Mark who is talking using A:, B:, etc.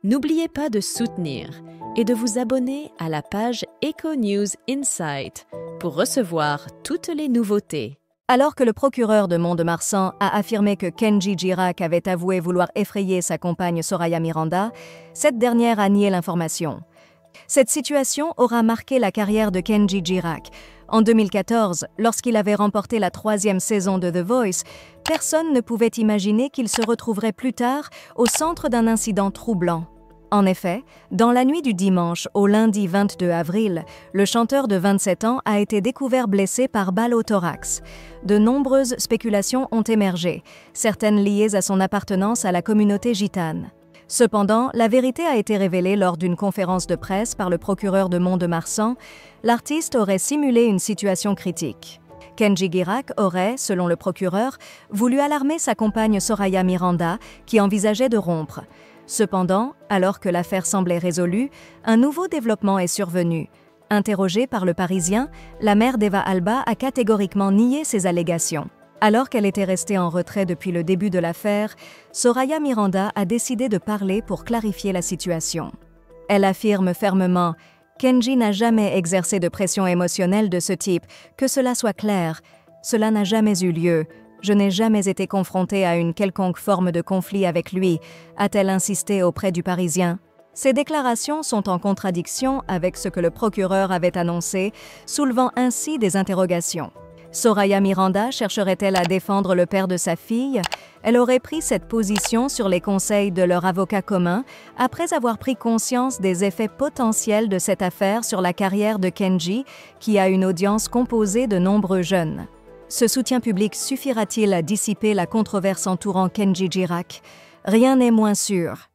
A: N'oubliez pas de soutenir et de vous abonner à la page Echo News Insight pour recevoir toutes les nouveautés.
B: Alors que le procureur de Mont-de-Marsan a affirmé que Kenji Girac avait avoué vouloir effrayer sa compagne Soraya Miranda, cette dernière a nié l'information. Cette situation aura marqué la carrière de Kenji Girac. En 2014, lorsqu'il avait remporté la 3e saison de The Voice, personne ne pouvait imaginer qu'il se retrouverait plus tard au centre d'un incident troublant. En effet, dans la nuit du dimanche au lundi 22 avril, le chanteur de 27 ans a été découvert blessé par balle au thorax. De nombreuses spéculations ont émergé, certaines liées à son appartenance à la communauté gitane. Cependant, la vérité a été révélée lors d'une conférence de presse par le procureur de Mont-de-Marsan. L'artiste aurait simulé une situation critique. Kenji Girac aurait, selon le procureur, voulu alarmer sa compagne Soraya Miranda, qui envisageait de rompre. Cependant, alors que l'affaire semblait résolue, un nouveau développement est survenu. Interrogée par Le Parisien, la mère d'Eva Alba a catégoriquement nié ces allégations. Alors qu'elle était restée en retrait depuis le début de l'affaire, Soraya Miranda a décidé de parler pour clarifier la situation. Elle affirme fermement « Kenji n'a jamais exercé de pression émotionnelle de ce type, que cela soit clair. Cela n'a jamais eu lieu. Je n'ai jamais été confrontée à une quelconque forme de conflit avec lui », a-t-elle insisté auprès du Parisien. Ces déclarations sont en contradiction avec ce que le procureur avait annoncé, soulevant ainsi des interrogations. Soraya Miranda chercherait-elle à défendre le père de sa fille? Elle aurait pris cette position sur les conseils de leur avocat commun après avoir pris conscience des effets potentiels de cette affaire sur la carrière de Kenji, qui a une audience composée de nombreux jeunes. Ce soutien public suffira-t-il à dissiper la controverse entourant Kenji Girac? Rien n'est moins sûr.